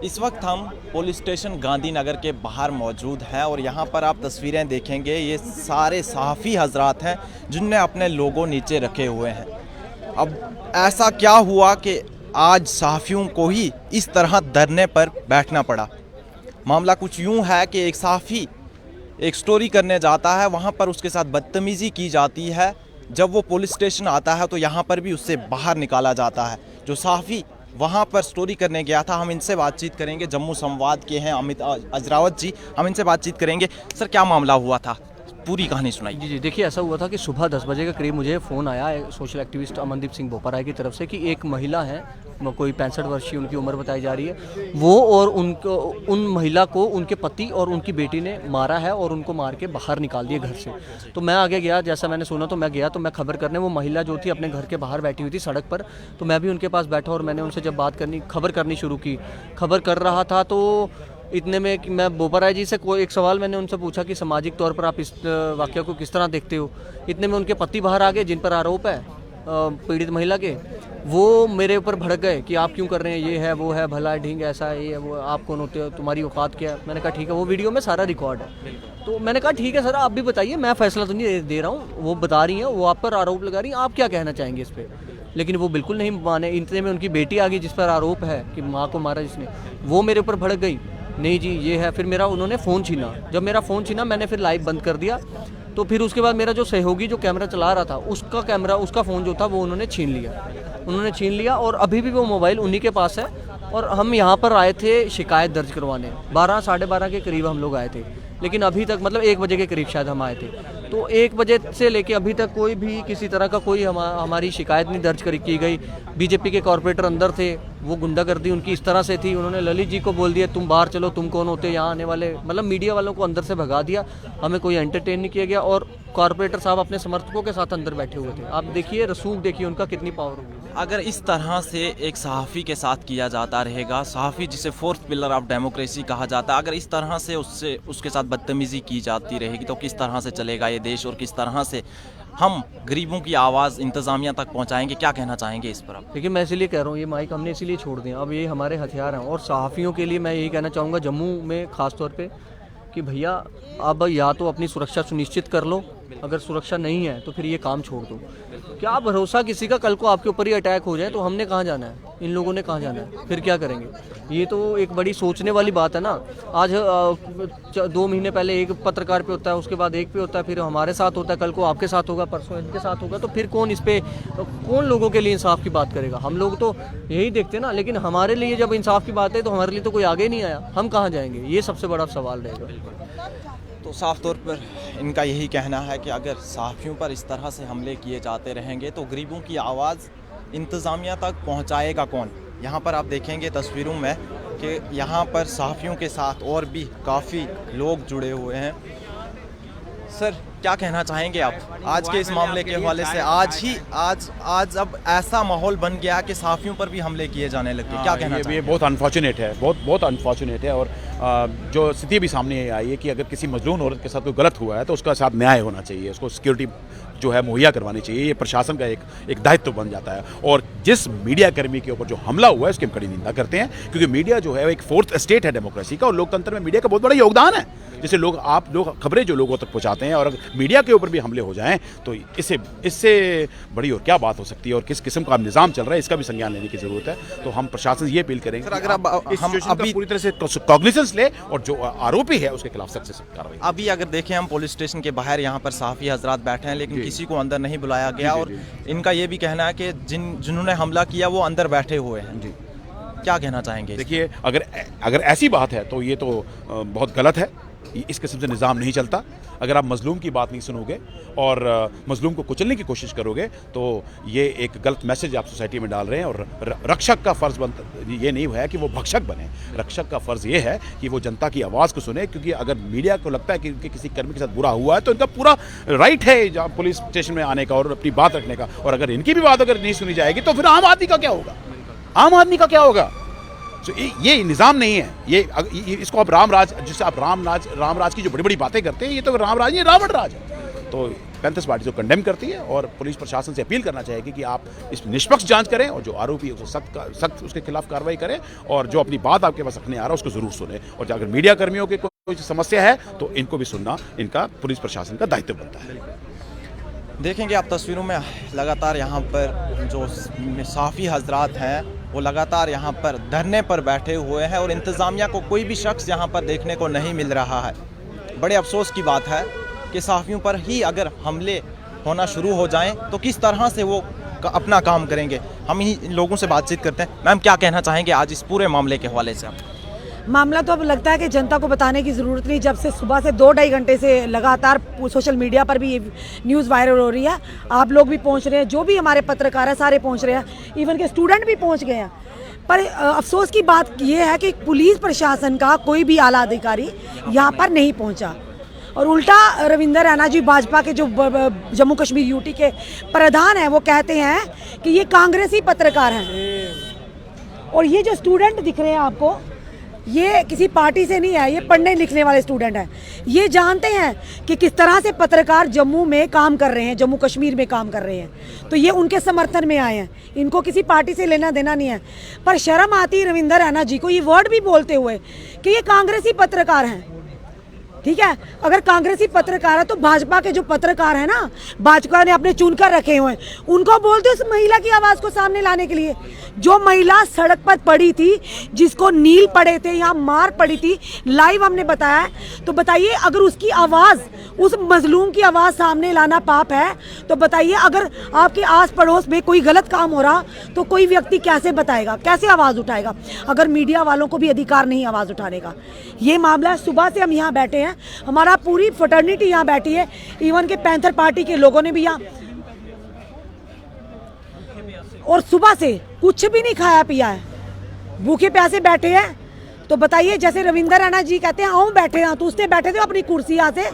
इस वक्त हम पुलिस स्टेशन गांधीनगर के बाहर मौजूद हैं और यहाँ पर आप तस्वीरें देखेंगे, ये सारे सहाफ़ी हजरात हैं जिनने अपने लोगो नीचे रखे हुए हैं। अब ऐसा क्या हुआ कि आज सहाफ़ियों को ही इस तरह धरने पर बैठना पड़ा। मामला कुछ यूँ है कि एक सहाफ़ी एक स्टोरी करने जाता है, वहाँ पर उसके साथ बदतमीज़ी की जाती है। जब वो पुलिस स्टेशन आता है तो यहाँ पर भी उससे बाहर निकाला जाता है। जो सहाफ़ी वहाँ पर स्टोरी करने गया था, हम इनसे बातचीत करेंगे। जम्मू संवाद के हैं अमित अजरावत जी, हम इनसे बातचीत करेंगे। सर, क्या मामला हुआ था, पूरी कहानी सुनाई। जी, देखिए ऐसा हुआ था कि सुबह 10 बजे के करीब मुझे फ़ोन आया सोशल एक्टिविस्ट अमनदीप सिंह बोपाराय की तरफ से कि एक महिला है, कोई 65 वर्षीय उनकी उम्र बताई जा रही है, वो और उन महिला को उनके पति और उनकी बेटी ने मारा है और उनको मार के बाहर निकाल दिया घर से। तो मैं आगे गया, जैसा मैंने सुना तो मैं गया, तो मैं खबर करने, वो महिला जो थी अपने घर के बाहर बैठी हुई थी सड़क पर, तो मैं भी उनके पास बैठा और मैंने उनसे जब खबर करनी शुरू की, खबर कर रहा था तो इतने में कि मैं बोपाराय जी से कोई एक सवाल मैंने उनसे पूछा कि सामाजिक तौर पर आप इस वाक़या को किस तरह देखते हो। इतने में उनके पति बाहर आ गए जिन पर आरोप है पीड़ित महिला के। वो मेरे ऊपर भड़क गए कि आप क्यों कर रहे हैं, ये है वो है, भला ढींग ऐसा है, ये है वो, आप कौन होते हो, तुम्हारी औकात क्या है। मैंने कहा ठीक है, वो वीडियो में सारा रिकॉर्ड है। तो मैंने कहा ठीक है सर, आप भी बताइए, मैं फैसला तो नहीं दे रहा हूँ, वो बता रही हैं, वो आप पर आरोप लगा रही हैं, आप क्या कहना चाहेंगे इस पर। लेकिन वो बिल्कुल नहीं माने। इतने में उनकी बेटी आ गई जिस पर आरोप है कि माँ को मारा जिसने, वो मेरे ऊपर भड़क गई, नहीं जी ये है। फिर मेरा उन्होंने फ़ोन छीना। जब मेरा फ़ोन छीना, मैंने फिर लाइव बंद कर दिया। तो फिर उसके बाद मेरा जो सहयोगी जो कैमरा चला रहा था, उसका फ़ोन जो था वो उन्होंने छीन लिया और अभी भी वो मोबाइल उन्हीं के पास है। और हम यहाँ पर आए थे शिकायत दर्ज करवाने, 12 साढ़े 12 के करीब हम लोग आए थे, लेकिन अभी तक मतलब 1 बजे के करीब शायद हम आए थे। तो 1 बजे से लेके अभी तक कोई भी किसी तरह का कोई हमारी शिकायत नहीं दर्ज की गई। बीजेपी के कॉरपोरेटर अंदर थे, वो गुंडागर्दी उनकी इस तरह से थी, उन्होंने ललित जी को बोल दिया तुम बाहर चलो, तुम कौन होते यहाँ आने वाले, मतलब मीडिया वालों को अंदर से भगा दिया। हमें कोई एंटरटेन नहीं किया गया और कॉरपोरेटर साहब अपने समर्थकों के साथ अंदर बैठे हुए थे। आप देखिए, रसूख देखिए उनका कितनी पावर होगी। अगर इस तरह से एक सहाफ़ी के साथ किया जाता रहेगा, सहाफ़ी जिसे फोर्थ पिलर ऑफ डेमोक्रेसी कहा जाता है, अगर इस तरह से उसके साथ बदतमीज़ी की जाती रहेगी तो किस तरह से चलेगा ये देश और किस तरह से हम गरीबों की आवाज़ इंतज़ामिया तक पहुंचाएंगे। क्या कहना चाहेंगे इस पर आप? देखिए, मैं इसीलिए कह रहा हूँ, ये माइक हमने इसीलिए छोड़ दिया, अब ये हमारे हथियार हैं। और सहाफ़ियों के लिए मैं यही कहना चाहूँगा जम्मू में ख़ास तौर पे कि भैया अब या तो अपनी सुरक्षा सुनिश्चित कर लो, अगर सुरक्षा नहीं है तो फिर ये काम छोड़ दो। क्या भरोसा किसी का कल को आपके ऊपर ही अटैक हो जाए तो हमने कहाँ जाना है, इन लोगों ने कहाँ जाना है, फिर क्या करेंगे। ये तो एक बड़ी सोचने वाली बात है ना। आज 2 महीने पहले एक पत्रकार पे होता है, उसके बाद एक पे होता है, फिर हमारे साथ होता है, कल को आपके साथ होगा, परसों इनके साथ होगा, तो फिर कौन लोगों के लिए इंसाफ की बात करेगा। हम लोग तो यही देखते ना, लेकिन हमारे लिए जब इंसाफ की बात है तो हमारे लिए तो कोई आगे नहीं आया, हम कहाँ जाएंगे, ये सबसे बड़ा सवाल रहेगा। तो साफ तौर पर इनका यही कहना है कि अगर सहाफ़ियों पर इस तरह से हमले किए जाते रहेंगे तो गरीबों की आवाज़ इंतज़ामिया तक पहुंचाएगा कौन। यहाँ पर आप देखेंगे तस्वीरों में कि यहाँ पर सहाफ़ियों के साथ और भी काफ़ी लोग जुड़े हुए हैं। सर, क्या कहना चाहेंगे आप आज के इस मामले के हवाले से? आज अब ऐसा माहौल बन गया कि सहाफ़ियों पर भी हमले किए जाने लगे, क्या कहना चाहिए? ये बहुत अनफॉर्चुनेट है, बहुत अनफॉर्चुनेट है। और जो स्थिति भी सामने आई है कि अगर किसी मजलूम औरत के साथ कोई गलत हुआ है तो उसका साथ न्याय होना चाहिए, उसको सिक्योरिटी जो है मुहैया करवानी चाहिए। ये प्रशासन का एक दायित्व बन जाता है। और जिस मीडिया कर्मी के ऊपर जो हमला हुआ है उसकी हम कड़ी निंदा करते हैं, क्योंकि मीडिया जो है एक फोर्थ स्टेट है डेमोक्रेसी का, और लोकतंत्र में मीडिया का बहुत बड़ा योगदान है। जैसे आप लोग खबरें जो लोगों तक पहुंचाते हैं, और अगर मीडिया के ऊपर भी हमले हो जाएं तो इससे बड़ी और क्या बात हो सकती है, और किस किस्म का निज़ाम चल रहा है इसका भी संज्ञान लेने की जरूरत है। तो हम प्रशासन से ये अपील करेंगे सर, अगर हम अभी पूरी तरह से कॉग्निजेंस ले और जो आरोपी है उसके खिलाफ सख्त से सख्त कार्रवाई। अभी अगर देखें हम पुलिस स्टेशन के बाहर यहाँ पर सहाफ़ी हजरात बैठे हैं, लेकिन किसी को अंदर नहीं बुलाया गया। और इनका ये भी कहना है कि जिन्होंने हमला किया वो अंदर बैठे हुए हैं। जी, क्या कहना चाहेंगे? देखिए, अगर ऐसी बात है तो ये तो बहुत गलत है। इस किस्म से निज़ाम नहीं चलता। अगर आप मजलूम की बात नहीं सुनोगे और मजलूम को कुचलने की कोशिश करोगे तो ये एक गलत मैसेज आप सोसाइटी में डाल रहे हैं। और रक्षक का फ़र्ज़ ये नहीं है कि वो भक्षक बने। रक्षक का फ़र्ज़ ये है कि वो जनता की आवाज़ को सुने, क्योंकि अगर मीडिया को लगता है कि उनके किसी कर्मी के साथ बुरा हुआ है तो इनका पूरा राइट है जहाँ पुलिस स्टेशन में आने का और अपनी बात रखने का। और अगर इनकी भी बात अगर नहीं सुनी जाएगी तो फिर आम आदमी का क्या होगा? आम आदमी का क्या होगा? तो ये निज़ाम नहीं है। ये इसको आप राम राज, जिससे आप राम राज की जो बड़ी बड़ी बातें करते हैं, ये तो राम राज नहीं, रावण राज है। तो पैंथर्स पार्टी को कंडेम करती है और पुलिस प्रशासन से अपील करना चाहेगी कि आप इस निष्पक्ष जांच करें और जो आरोपी है उसको सख्त उसके खिलाफ कार्रवाई करें और जो अपनी बात आपके पास रखने आ रहा है उसको ज़रूर सुने। और अगर मीडिया कर्मियों की कोई समस्या है तो इनको भी सुनना इनका पुलिस प्रशासन का दायित्व बनता है। देखेंगे आप तस्वीरों में लगातार यहाँ पर जो साफ़ी हजरात हैं वो लगातार यहाँ पर धरने पर बैठे हुए हैं और इंतज़ामिया को कोई भी शख्स यहाँ पर देखने को नहीं मिल रहा है। बड़े अफसोस की बात है कि सहाफ़ियों पर ही अगर हमले होना शुरू हो जाएं तो किस तरह से वो अपना काम करेंगे। हम ही लोगों से बातचीत करते हैं। मैम, क्या कहना चाहेंगे आज इस पूरे मामले के हवाले से आप? मामला तो अब लगता है कि जनता को बताने की ज़रूरत नहीं, जब से सुबह से 2-2.5 घंटे से लगातार सोशल मीडिया पर भी ये न्यूज़ वायरल हो रही है। आप लोग भी पहुंच रहे हैं, जो भी हमारे पत्रकार हैं सारे पहुंच रहे हैं, इवन के स्टूडेंट भी पहुंच गए हैं। पर अफसोस की बात ये है कि पुलिस प्रशासन का कोई भी आला अधिकारी यहाँ पर नहीं पहुँचा और उल्टा रविंदर रैना जी भाजपा के जो जम्मू कश्मीर यूटी के प्रधान हैं वो कहते हैं कि ये कांग्रेसी पत्रकार हैं। और ये जो स्टूडेंट दिख रहे हैं आपको, ये किसी पार्टी से नहीं है, ये पढ़ने लिखने वाले स्टूडेंट हैं। ये जानते हैं कि किस तरह से पत्रकार जम्मू में काम कर रहे हैं, जम्मू कश्मीर में काम कर रहे हैं, तो ये उनके समर्थन में आए हैं। इनको किसी पार्टी से लेना देना नहीं है। पर शर्म आती है रविंदर रैना जी को ये वर्ड भी बोलते हुए कि ये कांग्रेसी पत्रकार हैं। ठीक है, अगर कांग्रेसी पत्रकार है तो भाजपा के जो पत्रकार हैं ना, भाजपा ने अपने चुनकर रखे हुए हैं, उनको बोलते उस महिला की आवाज़ को सामने लाने के लिए। जो महिला सड़क पर पड़ी थी, जिसको नील पड़े थे, यहाँ मार पड़ी थी, लाइव हमने बताया है। तो बताइए, अगर उसकी आवाज़, उस मजलूम की आवाज़ सामने लाना पाप है तो बताइए, अगर आपके आस पड़ोस में कोई गलत काम हो रहा तो कोई व्यक्ति कैसे बताएगा, कैसे आवाज़ उठाएगा, अगर मीडिया वालों को भी अधिकार नहीं आवाज़ उठाने का। ये मामला है। सुबह से हम यहाँ बैठे हैं, हमारा पूरी फ्रेटर्निटी यहाँ बैठी है, इवन के पैंथर पार्टी के लोगों ने भी यहाँ, और सुबह से कुछ भी नहीं खाया पिया है, भूखे प्यासे बैठे हैं। तो बताइए, जैसे रविंदर रैना जी कहते हैं आओ बैठे हैं, तो उसने बैठे थे अपनी कुर्सी यहाँ से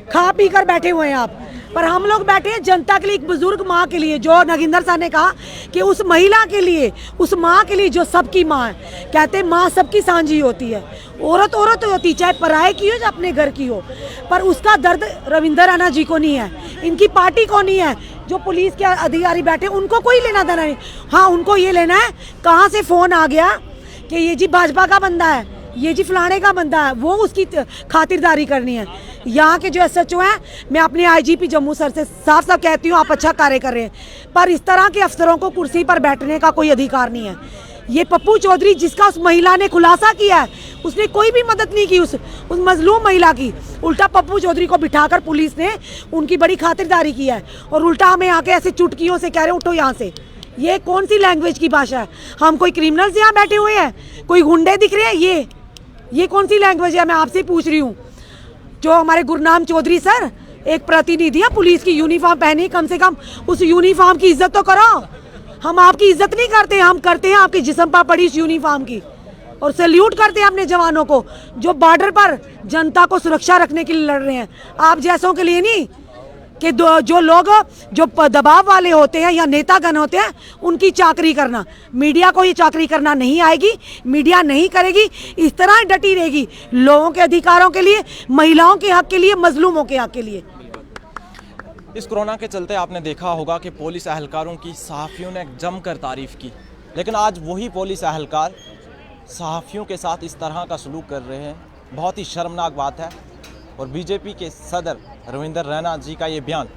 खा पी कर बैठे हुए हैं आप। पर हम लोग बैठे हैं जनता के लिए, एक बुजुर्ग माँ के लिए, जो नगिंदर साहब ने कहा कि उस महिला के लिए, उस माँ के लिए जो सबकी माँ है। कहते हैं माँ सबकी सांझी होती है, औरत औरत होती, चाहे पराये की हो या अपने घर की हो। पर उसका दर्द रविंदर रैना जी को नहीं है, इनकी पार्टी को नहीं है। जो पुलिस के अधिकारी बैठे उनको कोई लेना देना नहीं। हाँ, उनको ये लेना है कहाँ से फ़ोन आ गया कि ये जी भाजपा का बंदा है, ये जी फलाने का बंदा है, वो उसकी खातिरदारी करनी है। यहाँ के जो SHO हैं, मैं अपने IGP जम्मू सर से साफ साफ कहती हूँ आप अच्छा कार्य कर रहे हैं, पर इस तरह के अफसरों को कुर्सी पर बैठने का कोई अधिकार नहीं है। ये पप्पू चौधरी, जिसका उस महिला ने खुलासा किया है, उसने कोई भी मदद नहीं की उस मजलूम महिला की। उल्टा पप्पू चौधरी को बिठाकर पुलिस ने उनकी बड़ी खातिरदारी की है और उल्टा हमें आके ऐसे चुटकियों से कह रहे उठो यहाँ से। ये कौन सी लैंग्वेज की भाषा है? हम कोई क्रिमिनल्स यहाँ बैठे हुए हैं, कोई गुंडे दिख रहे हैं? ये कौन सी लैंग्वेज है? मैं आपसे पूछ रही हूँ। जो हमारे गुरनाम चौधरी सर एक प्रतिनिधि है, पुलिस की यूनिफॉर्म पहनी, कम से कम उस यूनिफॉर्म की इज्जत तो करो। हम आपकी इज्जत नहीं करते, हम करते हैं आपके जिस्म पर पड़ी इस यूनिफॉर्म की, और सैल्यूट करते हैं अपने जवानों को जो बॉर्डर पर जनता को सुरक्षा रखने के लिए लड़ रहे हैं। आप जैसों के लिए नहीं कि जो लोग जो दबाव वाले होते हैं या नेतागण होते हैं उनकी चाकरी करना। मीडिया को ये चाकरी करना नहीं आएगी, मीडिया नहीं करेगी, इस तरह डटी रहेगी लोगों के अधिकारों के लिए, महिलाओं के हक के लिए, मजलूमों के हक के लिए। इस कोरोना के चलते आपने देखा होगा कि पुलिस एहलकारों की सहाफ़ियों ने जमकर तारीफ़ की, लेकिन आज वही पुलिस एहलकार सहाफ़ियों के साथ इस तरह का सलूक कर रहे हैं। बहुत ही शर्मनाक बात है। और बीजेपी के सदर रविंदर रैना जी का ये बयान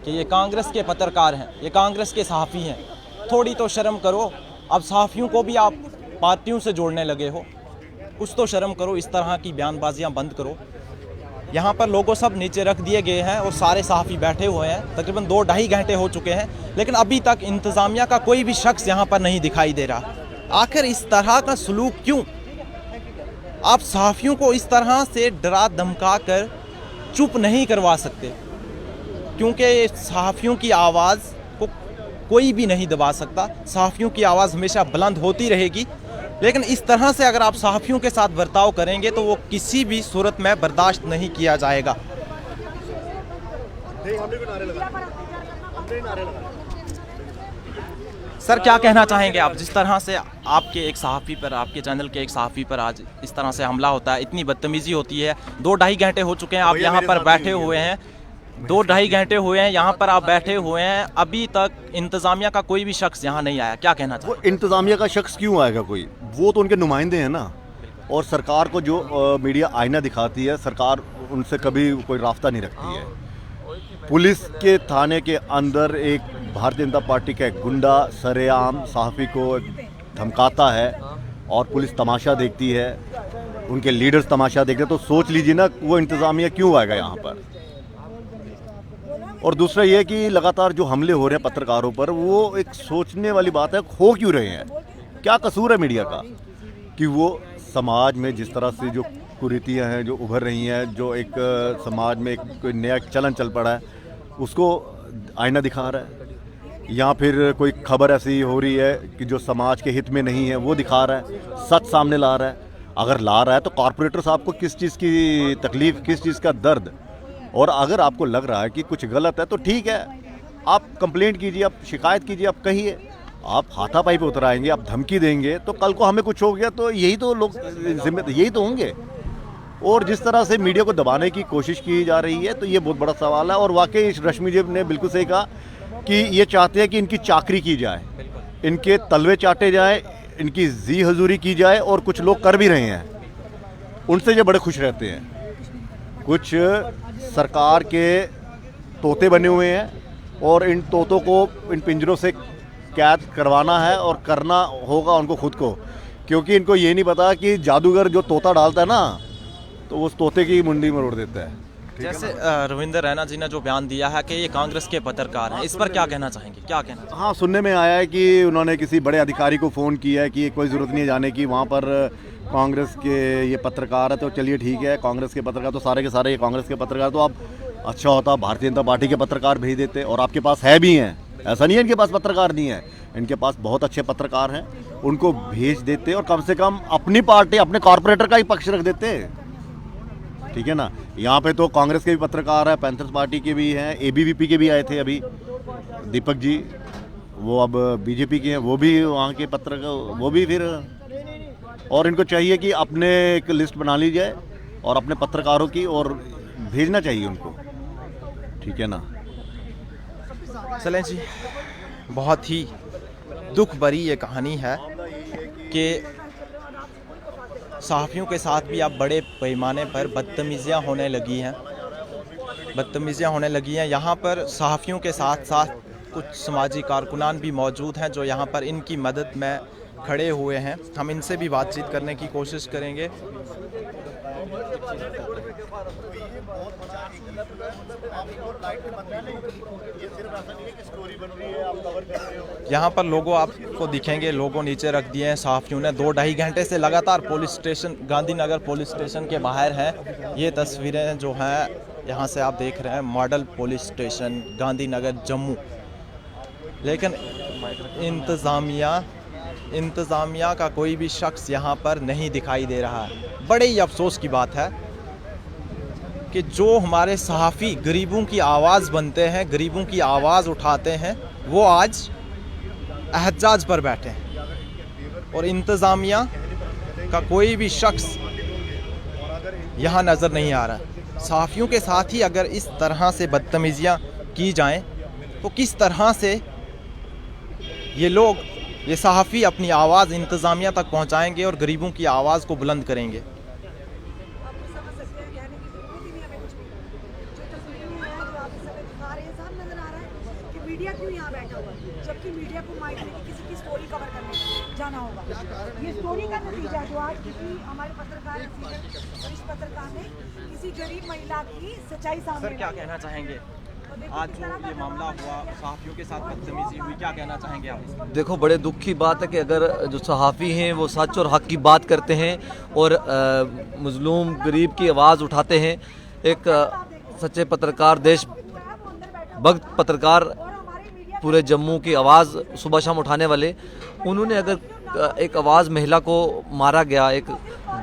कि ये कांग्रेस के पत्रकार हैं, ये कांग्रेस के सहाफ़ी हैं, थोड़ी तो शर्म करो। अब सहाफ़ियों को भी आप पार्टियों से जोड़ने लगे हो, कुछ तो शर्म करो। इस तरह की बयानबाजियां बंद करो। यहाँ पर लोगों सब नीचे रख दिए गए हैं और सारे सहाफ़ी बैठे हुए हैं। तकरीबन 2-2.5 घंटे हो चुके हैं, लेकिन अभी तक इंतज़ामिया का कोई भी शख्स यहाँ पर नहीं दिखाई दे रहा। आखिर इस तरह का सलूक क्यों? आप सहाफ़ियों को इस तरह से डरा धमका कर चुप नहीं करवा सकते, क्योंकि सहाफ़ियों की आवाज़ को कोई भी नहीं दबा सकता। सहाफ़ियों की आवाज़ हमेशा बुलंद होती रहेगी, लेकिन इस तरह से अगर आप सहाफ़ियों के साथ बर्ताव करेंगे तो वो किसी भी सूरत में बर्दाश्त नहीं किया जाएगा। सर, क्या कहना चाहेंगे आप? जिस तरह से आपके एक सहाफ़ी पर, आपके चैनल के एक सहाफ़ी पर आज इस तरह से हमला होता है, इतनी बदतमीज़ी होती है, 2-2.5 घंटे हो चुके हैं आप यहाँ पर बैठे हुए हैं, 2-2.5 घंटे हुए हैं यहाँ पर आप बैठे हुए हैं, अभी तक इंतज़ामिया का कोई भी शख्स यहाँ नहीं आया, क्या कहना वो चाहिए? इंतज़ामिया का शख्स क्यों आएगा कोई? वो तो उनके नुमाइंदे हैं ना। और सरकार को जो मीडिया आईना दिखाती है, सरकार उनसे कभी कोई रास्ता नहीं रखती है। पुलिस के थाने के अंदर एक भारतीय जनता पार्टी का एक गुंडा सरेआम सहाफ़ी को धमकाता है और पुलिस तमाशा देखती है, उनके लीडर्स तमाशा देखते हैं, तो सोच लीजिए ना वो इंतज़ामिया क्यों आएगा यहाँ पर। और दूसरा ये कि लगातार जो हमले हो रहे हैं पत्रकारों पर, वो एक सोचने वाली बात है, हो क्यों रहे हैं? क्या कसूर है मीडिया का कि वो समाज में जिस तरह से जो कुरीतियाँ हैं जो उभर रही हैं, जो एक समाज में एक कोई नया चलन चल पड़ा है, उसको आईना दिखा रहा है, या फिर कोई खबर ऐसी हो रही है कि जो समाज के हित में नहीं है वो दिखा रहा है, सच सामने ला रहा है। अगर ला रहा है तो कॉरपोरेटर साहब को किस चीज़ की तकलीफ़, किस चीज़ का दर्द, और अगर आपको लग रहा है कि कुछ गलत है तो ठीक है, आप कंप्लेंट कीजिए, आप शिकायत कीजिए, आप कहिए। आप हाथापाई पे उतर आएंगे, आप धमकी देंगे तो कल को हमें कुछ हो गया तो यही तो लोग यही तो होंगे। और जिस तरह से मीडिया को दबाने की कोशिश की जा रही है तो ये बहुत बड़ा सवाल है। और वाकई रश्मि जी ने बिल्कुल सही कहा कि ये चाहते हैं कि इनकी चाकरी की जाए, इनके तलवे चाटे जाए, इनकी जी हजूरी की जाए, और कुछ लोग कर भी रहे हैं, उनसे ये बड़े खुश रहते हैं। कुछ सरकार के तोते बने हुए हैं और इन तोतों को इन पिंजरों से कैद करवाना है और करना होगा उनको खुद को, क्योंकि इनको ये नहीं पता कि जादूगर जो तोता डालता है ना तो उस तोते की मुंडी मरोड़ देता है। जैसे रविंदर रैना जी ने जो बयान दिया है कि ये कांग्रेस के पत्रकार हैं, इस पर क्या कहना चाहेंगे, क्या कहना चाहेंगे? हाँ, सुनने में आया है कि उन्होंने किसी बड़े अधिकारी को फ़ोन किया है कि कोई ज़रूरत नहीं है जाने की, वहाँ पर कांग्रेस के ये पत्रकार है। तो चलिए ठीक है, कांग्रेस के पत्रकार तो सारे के सारे ये कांग्रेस के पत्रकार, तो आप अच्छा होता भारतीय जनता पार्टी के पत्रकार भेज देते। और आपके पास है भी हैं, ऐसा नहीं है इनके पास पत्रकार नहीं है, इनके पास बहुत अच्छे पत्रकार हैं, उनको भेज देते और कम से कम अपनी पार्टी, अपने कॉरपोरेटर का ही पक्ष रख देते। ठीक है ना। यहाँ पे तो कांग्रेस के भी पत्रकार हैं, पैंथर्स पार्टी के भी हैं, एबीवीपी के भी आए थे अभी दीपक जी, वो अब बीजेपी के हैं, वो भी वहाँ के पत्रकार, वो भी फिर। और इनको चाहिए कि अपने एक लिस्ट बना ली जाए और अपने पत्रकारों की, और भेजना चाहिए उनको। ठीक है ना। चलें जी, बहुत ही दुख भरी ये कहानी है कि सहाफ़ियों के साथ भी अब बड़े पैमाने पर बदतमीज़ियाँ होने लगी हैं, यहाँ पर सहाफ़ियों के साथ साथ कुछ समाजी कारकुनान भी मौजूद हैं जो यहाँ पर इनकी मदद में खड़े हुए हैं। हम इनसे भी बातचीत करने की कोशिश करेंगे। यहाँ पर लोगों आपको दिखेंगे, लोगों नीचे रख दिए हैं सहाफ़ियों ने। 2-2.5 घंटे से लगातार police station, Gandhinagar police station के बाहर हैं। ये तस्वीरें जो हैं यहाँ से आप देख रहे हैं, model police station Gandhinagar Jammu. लेकिन इंतज़ामिया का कोई भी शख्स यहाँ पर नहीं दिखाई दे रहा है। बड़े ही अफसोस की बात है कि जो हमारे सहाफ़ी गरीबों की आवाज़ बनते हैं, गरीबों की आवाज़ उठाते हैं, वो आज एहतजाज पर बैठे हैं और इंतज़ामिया का कोई भी शख्स यहाँ नज़र नहीं आ रहा। सहाफ़ियों के साथ ही अगर इस तरह से बदतमीज़ियाँ की जाएं तो किस तरह से ये लोग, ये सहाफ़ी अपनी आवाज़ इंतज़ामिया तक पहुँचाएँगे और गरीबों की आवाज़ को बुलंद करेंगे। मीडिया क्यों यहाँ बैठा हुआ है, जबकि मीडिया को माइक लेके किसी की स्टोरी कवर करने जाना होगा। ये स्टोरी का नतीजा जो आज किसी हमारे पत्रकार वरिष्ठ पत्रकार ने किसी गरीब महिला की सच्चाई सामने। सर, क्या कहना चाहेंगे? आज जो ये मामला हुआ, सहाफ़ियों के साथ बदतमीजी हुई, क्या कहना चाहेंगे आप? देखो, बड़े दुख की बात है कि अगर जो सहाफ़ी हैं वो सच और हक़ की बात करते हैं और मज़लूम गरीब की आवाज़ उठाते हैं, एक सच्चे पत्रकार, देशभक्त पत्रकार, पूरे जम्मू की आवाज़ सुबह शाम उठाने वाले, उन्होंने अगर एक आवाज़ महिला को मारा गया एक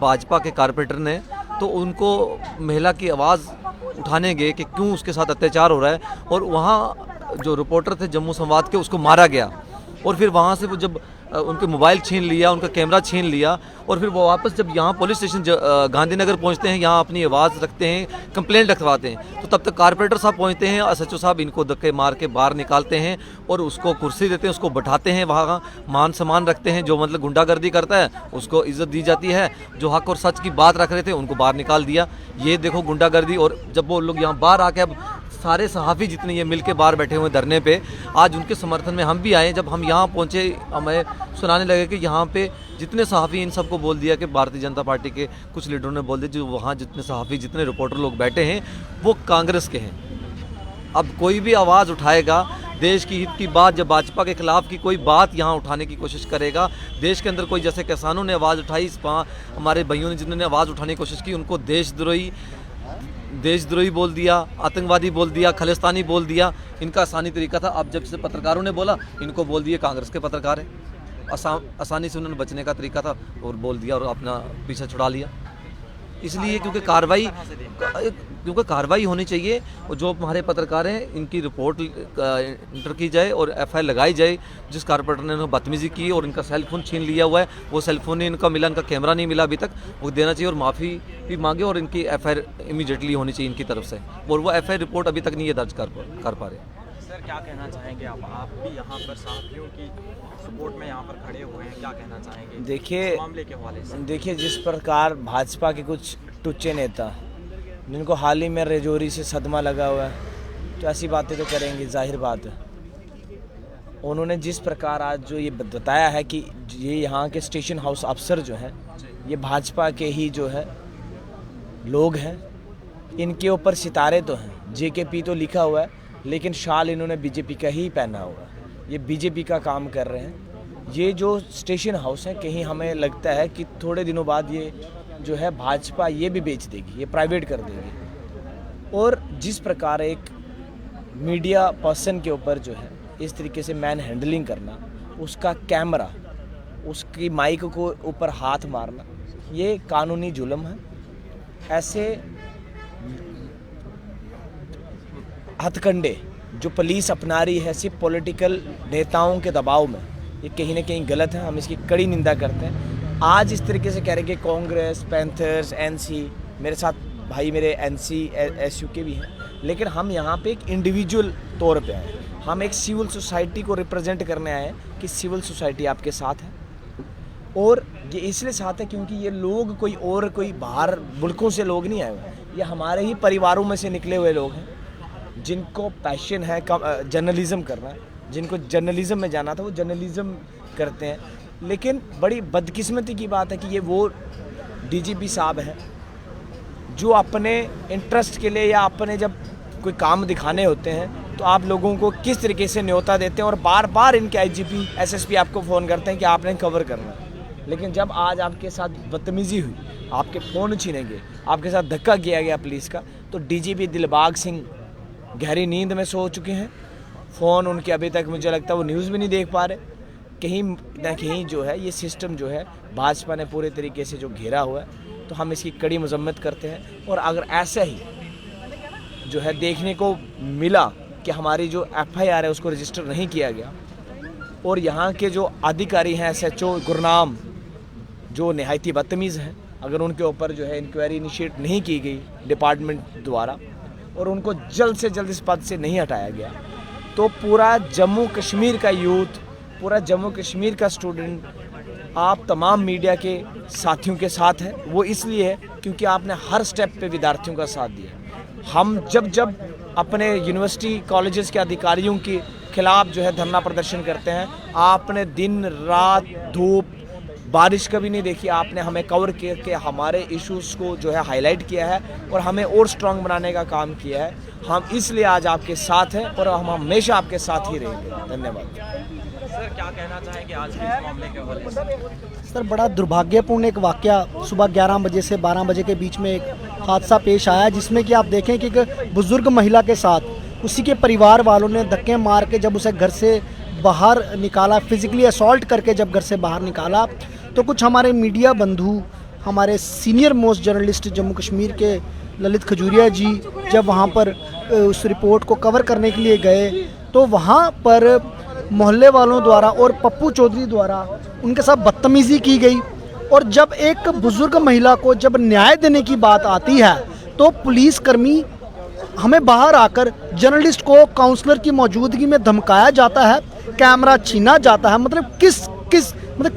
भाजपा के कारपोरेटर ने, तो उनको महिला की आवाज़ उठाने गए कि क्यों उसके साथ अत्याचार हो रहा है, और वहाँ जो रिपोर्टर थे जम्मू संवाद के, उसको मारा गया। और फिर वहाँ से वो जब उनके मोबाइल छीन लिया, उनका कैमरा छीन लिया और फिर वो वापस जब यहाँ पुलिस स्टेशन गांधीनगर पहुँचते हैं, यहाँ अपनी आवाज़ रखते हैं, कंप्लेंट रखवाते हैं, तो तब तक कारपोरेटर साहब पहुँचते हैं, SHO साहब इनको धक्के मार के बाहर निकालते हैं और उसको कुर्सी देते हैं, उसको बैठाते हैं, वहाँ मान सम्मान रखते हैं। जो मतलब गुंडागर्दी करता है उसको इज्जत दी जाती है, जो हक और सच की बात रख रहे थे उनको बाहर निकाल दिया। ये देखो गुंडागर्दी। और जब वो लोग यहाँ बाहर आके, अब सारे सहाफ़ी जितने ये मिल के बाहर बैठे हुए धरने पे, आज उनके समर्थन में हम भी आए। जब हम यहाँ पहुँचे हमें सुनाने लगे कि यहाँ पे जितने सहाफ़ी, इन सबको बोल दिया कि भारतीय जनता पार्टी के कुछ लीडरों ने बोल दिया जो वहाँ जितने सहाफ़ी, जितने रिपोर्टर लोग बैठे हैं वो कांग्रेस के हैं। अब कोई भी आवाज़ उठाएगा देश की हित की बात, जब भाजपा के खिलाफ की कोई बात यहाँ उठाने की कोशिश करेगा, देश के अंदर कोई, जैसे किसानों ने आवाज़ उठाई, हमारे भाइयों ने जिन्होंने आवाज़ उठाने की कोशिश की उनको देशद्रोही बोल दिया, आतंकवादी बोल दिया, खालिस्तानी बोल दिया। इनका आसानी तरीका था। अब जब से पत्रकारों ने बोला, इनको बोल दिए कांग्रेस के पत्रकार हैं। आसानी से उन्होंने बचने का तरीका था और बोल दिया और अपना पीछे छुड़ा लिया। इसलिए क्योंकि कार्रवाई होनी चाहिए और जो हमारे पत्रकार हैं इनकी रिपोर्ट इंटर की जाए और FIR लगाई जाए। जिस कारपोरेटर ने उन्हें बदतमीजी की और इनका सेलफोन छीन लिया हुआ है, वो सेलफोन नहीं इनका मिला, इनका कैमरा नहीं मिला अभी तक, वो देना चाहिए और माफ़ी भी मांगे और इनकी FIR इमीडिएटली होनी चाहिए इनकी तरफ से। और वो FIR रिपोर्ट अभी तक नहीं है दर्ज कर पा रहे। सर क्या कहना चाहेंगे आप भी यहाँ पर साथियों की सपोर्ट में यहाँ पर खड़े हुए हैं, क्या कहना चाहेंगे देखिए मामले के हवाले से? देखिए, जिस प्रकार भाजपा के कुछ टुच्चे नेता जिनको हाल ही में रजौरी से सदमा लगा हुआ है, तो ऐसी बातें तो करेंगे, जाहिर बात है। उन्होंने जिस प्रकार आज जो ये बताया है कि ये यहाँ के स्टेशन हाउस अफसर जो हैं ये भाजपा के ही जो है लोग हैं, इनके ऊपर सितारे तो हैं, JKP तो लिखा हुआ है, लेकिन शाल इन्होंने BJP का ही पहना हुआ है। ये BJP का काम कर रहे हैं। ये जो स्टेशन हाउस है, कहीं हमें लगता है कि थोड़े दिनों बाद ये जो है भाजपा ये भी बेच देगी, ये प्राइवेट कर देगी। और जिस प्रकार एक मीडिया पर्सन के ऊपर जो है इस तरीके से मैन हैंडलिंग करना, उसका कैमरा, उसकी माइक को ऊपर हाथ मारना, ये कानूनी जुल्म है। ऐसे हथकंडे जो पुलिस अपना रही है सिर्फ पॉलिटिकल नेताओं के दबाव में, ये कहीं ना कहीं गलत है। हम इसकी कड़ी निंदा करते हैं। आज इस तरीके से कह रहे कि कांग्रेस, पैंथर्स, NC, मेरे साथ भाई मेरे NC SU के भी हैं, लेकिन हम यहाँ पे एक इंडिविजुअल तौर पे आए। हम एक सिविल सोसाइटी को रिप्रेजेंट करने आए हैं कि सिविल सोसाइटी आपके साथ है। और ये इसलिए साथ है क्योंकि ये लोग कोई बाहर मुल्कों से लोग नहीं आए हुए, ये हमारे ही परिवारों में से निकले हुए लोग हैं जिनको पैशन है जर्नलिज्म करना, जिनको जर्नलिज्म में जाना था वो जर्नलिज्म करते हैं। लेकिन बड़ी बदकिस्मती की बात है कि ये वो DGP साहब हैं जो अपने इंटरेस्ट के लिए या अपने जब कोई काम दिखाने होते हैं तो आप लोगों को किस तरीके से न्योता देते हैं और बार बार इनके IGP SSP आपको फ़ोन करते हैं कि आपने कवर करना है। लेकिन जब आज आपके साथ बदतमीज़ी हुई, आपके फ़ोन छीने गए, आपके साथ धक्का किया गया पुलिस का, तो DGP दिलबाग सिंह गहरी नींद में सो चुके हैं। फ़ोन उनके अभी तक मुझे लगता है वो न्यूज़ भी नहीं देख पा रहे। कहीं ना कहीं जो है ये सिस्टम जो है भाजपा ने पूरे तरीके से जो घेरा हुआ है, तो हम इसकी कड़ी मजम्मत करते हैं। और अगर ऐसा ही जो है देखने को मिला कि हमारी जो FIR है उसको रजिस्टर नहीं किया गया और यहाँ के जो अधिकारी हैं SHO गुरनाम जो नहायती बदतमीज़ हैं, अगर उनके ऊपर जो है इंक्वायरी इनिशिएट नहीं की गई डिपार्टमेंट द्वारा और उनको जल्द से जल्द इस पद से नहीं हटाया गया, तो पूरा जम्मू कश्मीर का यूथ, पूरा जम्मू कश्मीर का स्टूडेंट आप तमाम मीडिया के साथियों के साथ है। वो इसलिए है क्योंकि आपने हर स्टेप पे विद्यार्थियों का साथ दिया। हम जब अपने यूनिवर्सिटी कॉलेजेस के अधिकारियों के खिलाफ जो है धरना प्रदर्शन करते हैं, आपने दिन रात धूप बारिश कभी नहीं देखी। आपने हमें कवर करके हमारे इश्यूज़ को जो है हाईलाइट किया है और हमें और स्ट्रांग बनाने का काम किया है। हम इसलिए आज आपके साथ हैं और हम हमेशा आपके साथ ही रहेंगे। धन्यवाद। सर क्या कहना चाहेंगे आज के इस मामले के हवाले से? सर बड़ा दुर्भाग्यपूर्ण एक वाकया सुबह 11 बजे से 12 बजे के बीच में एक हादसा पेश आया, जिसमें कि आप देखें कि एक बुज़ुर्ग महिला के साथ उसी के परिवार वालों ने धक्के मार के जब उसे घर से बाहर निकाला, फिजिकली असॉल्ट करके जब घर से बाहर निकाला, तो कुछ हमारे मीडिया बंधु, हमारे senior most journalist Jammu Kashmir के ललित खजूरिया जी जब वहाँ पर उस रिपोर्ट को कवर करने के लिए गए, तो वहाँ पर मोहल्ले वालों द्वारा और पप्पू चौधरी द्वारा उनके साथ बदतमीज़ी की गई। और जब एक बुज़ुर्ग महिला को जब न्याय देने की बात आती है तो पुलिसकर्मी हमें बाहर आकर जर्नलिस्ट को काउंसलर की मौजूदगी में धमकाया जाता है, कैमरा छीना जाता है। मतलब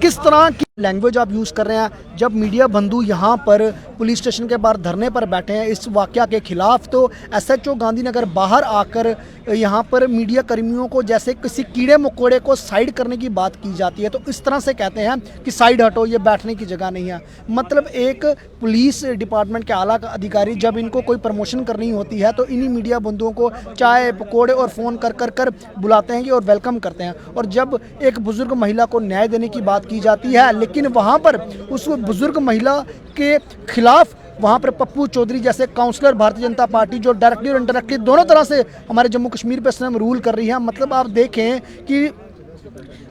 किस तरह की लैंग्वेज आप यूज़ कर रहे हैं। जब मीडिया बंधु यहाँ पर पुलिस स्टेशन के बाहर धरने पर बैठे हैं इस वाक़या के खिलाफ, तो एसएचओ गांधीनगर बाहर आकर यहाँ पर मीडिया कर्मियों को जैसे किसी कीड़े मकोड़े को साइड करने की बात की जाती है। तो इस तरह से कहते हैं कि साइड हटो, ये बैठने की जगह नहीं है। मतलब एक पुलिस डिपार्टमेंट के आला अधिकारी जब इनको कोई प्रमोशन करनी होती है तो इन्हीं मीडिया बंधुओं को चाय पकौड़े और फ़ोन कर बुलाते हैं और वेलकम करते हैं। और जब एक बुज़ुर्ग महिला को न्याय देने की बात की जाती है, लेकिन वहाँ पर उस बुज़ुर्ग महिला के खिलाफ वहाँ पर पप्पू चौधरी जैसे काउंसलर भारतीय जनता पार्टी जो डायरेक्टली और इनडायरेक्टली दोनों तरह से हमारे जम्मू कश्मीर पे इस समय रूल कर रही है। मतलब आप देखें कि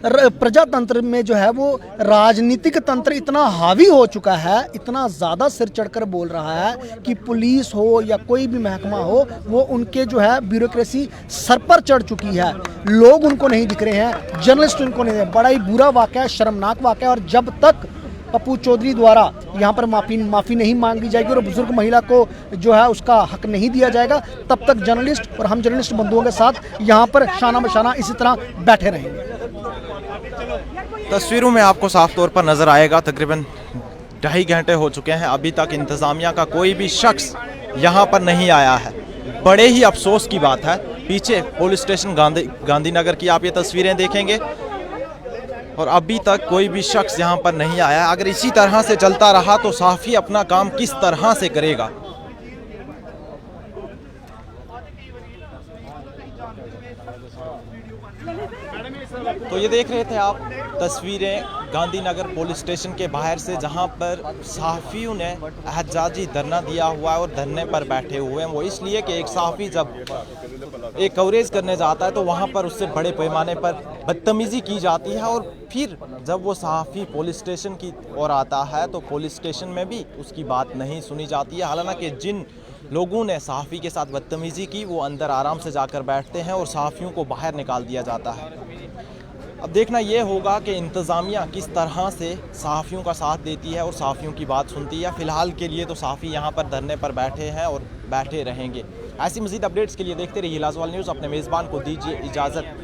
प्रजातंत्र में जो है वो राजनीतिक तंत्र इतना हावी हो चुका है, इतना ज़्यादा सिर चढ़कर बोल रहा है कि पुलिस हो या कोई भी महकमा हो वो उनके जो है ब्यूरोक्रेसी सर पर चढ़ चुकी है। लोग उनको नहीं दिख रहे हैं, जर्नलिस्ट उनको नहीं दिख रहे। बड़ा ही बुरा वाक़या है, शर्मनाक वाक़या है। और जब तक पप्पू चौधरी द्वारा यहाँ पर माफ़ी नहीं मांगी जाएगी और बुजुर्ग महिला को जो है उसका हक नहीं दिया जाएगा, तब तक जर्नलिस्ट और हम जर्नलिस्ट बंधुओं के साथ यहाँ पर शाना बशाना इसी तरह बैठे रहेंगे। तस्वीरों में आपको साफ तौर पर नज़र आएगा तकरीबन 2.5 घंटे हो चुके हैं, अभी तक इंतज़ामिया का कोई भी शख्स यहाँ पर नहीं आया है। बड़े ही अफसोस की बात है। पीछे पुलिस स्टेशन गांधीनगर की आप ये तस्वीरें देखेंगे और अभी तक कोई भी शख्स यहाँ पर नहीं आया। अगर इसी तरह से चलता रहा तो सहाफ़ी अपना काम किस तरह से करेगा। तो ये देख रहे थे आप तस्वीरें गांधीनगर पुलिस स्टेशन के बाहर से, जहां पर सहाफ़ियों ने एहतजाजी धरना दिया हुआ है और धरने पर बैठे हुए हैं। वो इसलिए कि एक सहाफ़ी जब एक कवरेज करने जाता है तो वहां पर उससे बड़े पैमाने पर बदतमीज़ी की जाती है और फिर जब वो सहाफ़ी पुलिस स्टेशन की ओर आता है तो पुलिस स्टेशन में भी उसकी बात नहीं सुनी जाती है। हालांकि जिन लोगों ने सहाफ़ी के साथ बदतमीज़ी की वो अंदर आराम से जाकर बैठते हैं और सहाफ़ियों को बाहर निकाल दिया जाता है। अब देखना ये होगा कि इंतज़ामिया किस तरह से सहाफ़ियों का साथ देती है और सहाफ़ियों की बात सुनती है। फ़िलहाल के लिए तो सहाफ़ी यहाँ पर धरने पर बैठे हैं और बैठे रहेंगे। ऐसी मज़ीद अपडेट्स के लिए देखते रहिए लाजवाल न्यूज़। अपने मेज़बान को दीजिए इजाज़त।